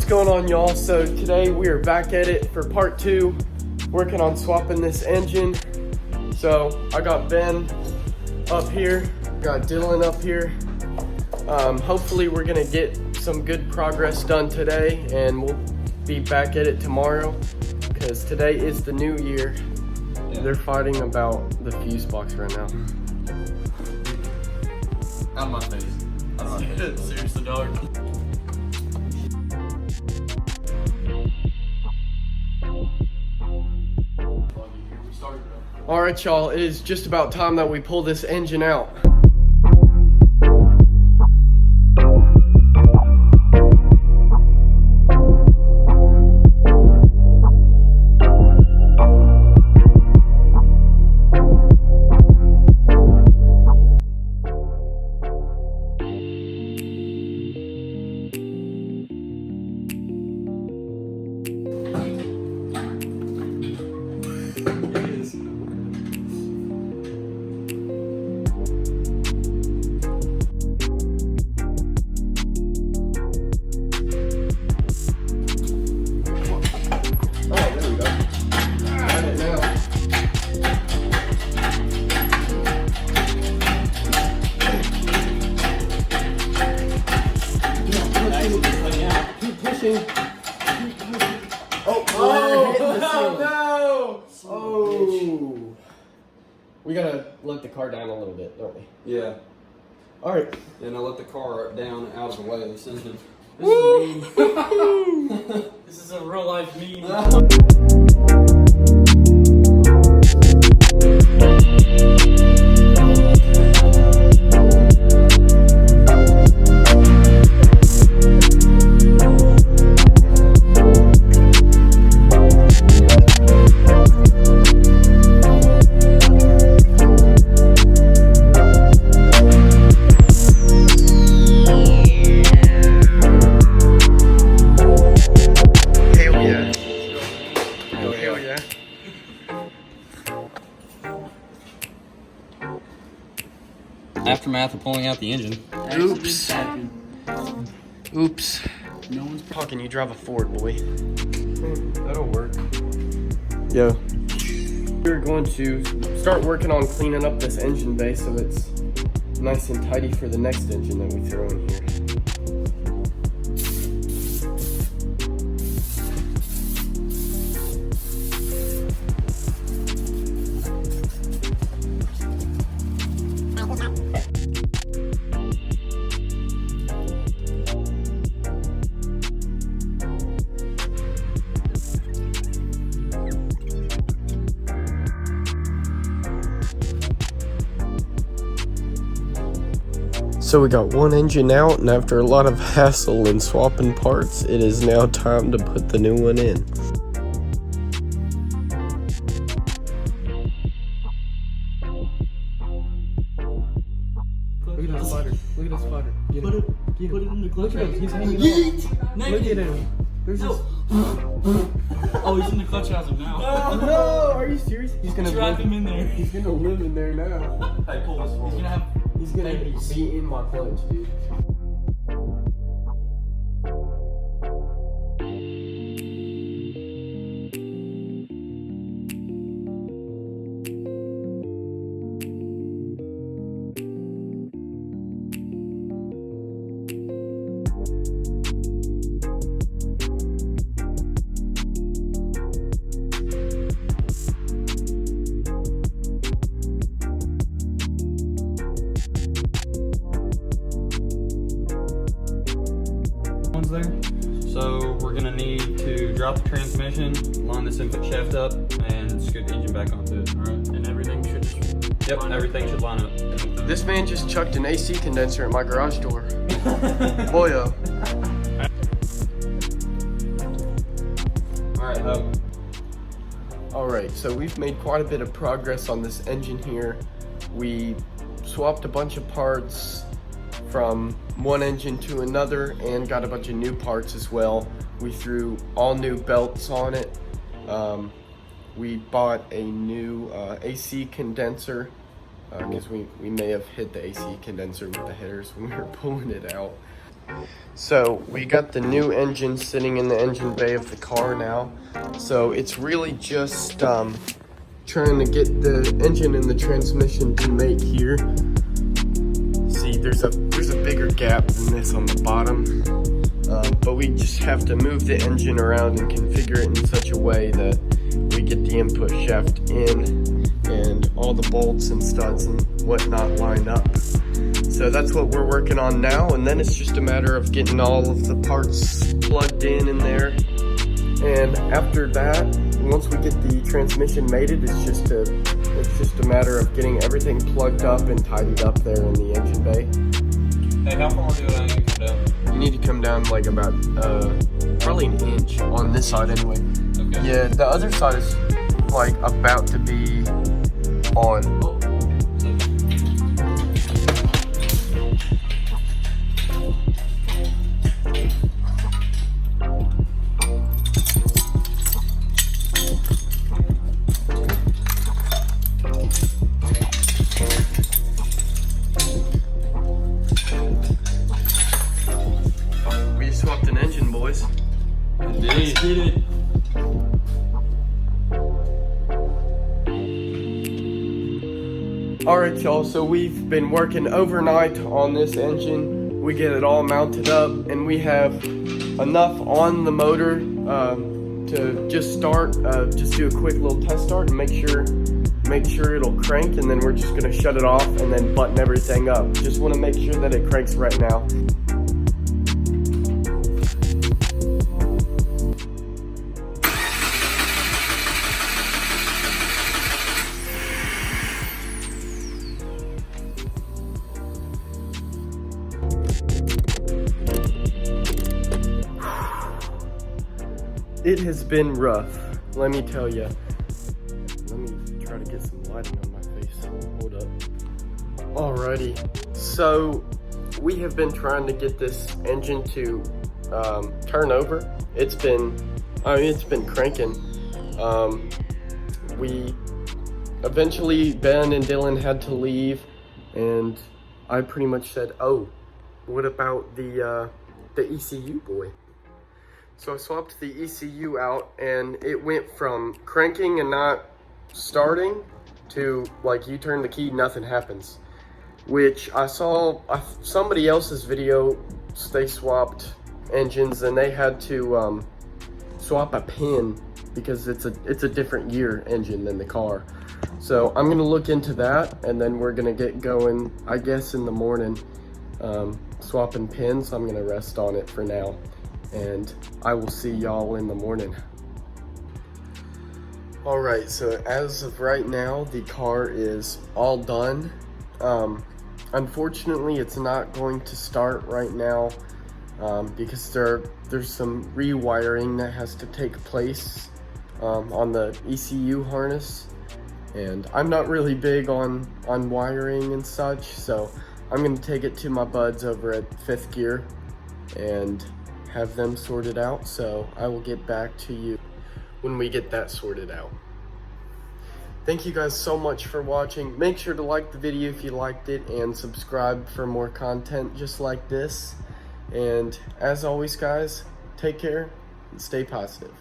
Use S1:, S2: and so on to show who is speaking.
S1: What's going on, y'all? So today we are back at it for part 2, working on swapping this engine. So I got Ben up here, got Dylan up here. Hopefully we're gonna get some good progress done today, and we'll be back at it tomorrow, because today is the new year. Yeah. They're fighting about the fuse box right now.
S2: Out of my face. Out of my face. Seriously, dog.
S1: Alright, y'all, it is just about time that we pull this engine out. We gotta let the car down a little bit, don't we?
S2: Yeah.
S1: Alright.
S2: And I let the car down out of the way of this engine.
S3: This is a meme. This is a real life meme.
S2: Aftermath of pulling out the engine.
S1: Oops. Oops. No one's talking. You drive a Ford, boy. That'll work. Yeah. We're going to start working on cleaning up this engine bay so it's nice and tidy for the next engine that we throw in here. So we got one engine out, and after a lot of hassle and swapping parts, it is now time to put the new one in. Look at that spider. Look at that spider. Get him. Get him. Put it in the clutch. Look at him. He's hanging on. Look at him. There's this.
S3: Oh, he's in the clutch housing now.
S1: No, are you serious? He's gonna
S3: drive him in there.
S1: He's gonna live in there now.
S3: Hey, pull this one.
S1: He's gonna be in my clutch, dude.
S2: There. So we're gonna need to drop the transmission, line this input shaft up, and scoot the engine back onto it. All right, and everything should just everything should line up.
S1: This man just chucked an AC condenser at my garage door. Boyo.
S2: All right, up.
S1: All right, so we've made quite a bit of progress on this engine here. We swapped a bunch of parts from one engine to another and got a bunch of new parts as well. We threw all new belts on it. We bought a new AC condenser because we may have hit the AC condenser with the headers when we were pulling it out. So we got the new engine sitting in the engine bay of the car now. So it's really just trying to get the engine and the transmission to mate here. See, there's a bigger gap than this on the bottom. But we just have to move the engine around and configure it in such a way that we get the input shaft in and all the bolts and studs and whatnot line up. So that's what we're working on now, and then it's just a matter of getting all of the parts plugged in there. And after that, once we get the transmission mated, it's just a matter of getting everything plugged up and tidied up there in the engine bay.
S2: Hey, how far do I need to come down?
S1: You need to come down like about probably an inch on this side anyway.
S2: Okay.
S1: Yeah, the other side is like about to be on.
S2: Oh.
S1: We swapped an engine, boys.
S2: Indeed.
S3: Did it.
S1: Alright y'all, so we've been working overnight on this engine. We get it all mounted up and we have enough on the motor to just start, just do a quick little test start and make sure it'll crank, and then we're just gonna shut it off and then button everything up. Just wanna make sure that it cranks right now. It has been rough, let me tell you. Let me try to get some lighting on my face. Hold up. Alrighty, so we have been trying to get this engine to turn over. It's been cranking. We eventually, Ben and Dylan had to leave, and I pretty much said, "Oh, what about the ECU, boy?" So I swapped the ECU out, and it went from cranking and not starting to like you turn the key, nothing happens. Which I saw somebody else's video, they swapped engines and they had to swap a pin because it's a different year engine than the car. So I'm gonna look into that, and then we're gonna get going, I guess, in the morning, swapping pins. I'm gonna rest on it for now, and I will see y'all in the morning. All right, so as of right now, the car is all done. Unfortunately, it's not going to start right now because there's some rewiring that has to take place on the ECU harness, and I'm not really big on wiring and such, so I'm gonna take it to my buds over at 5th Gear and have them sorted out. So I will get back to you when we get that sorted out. Thank you guys so much for watching. Make sure to like the video if you liked it, and subscribe for more content just like this. And as always, guys, take care and stay positive.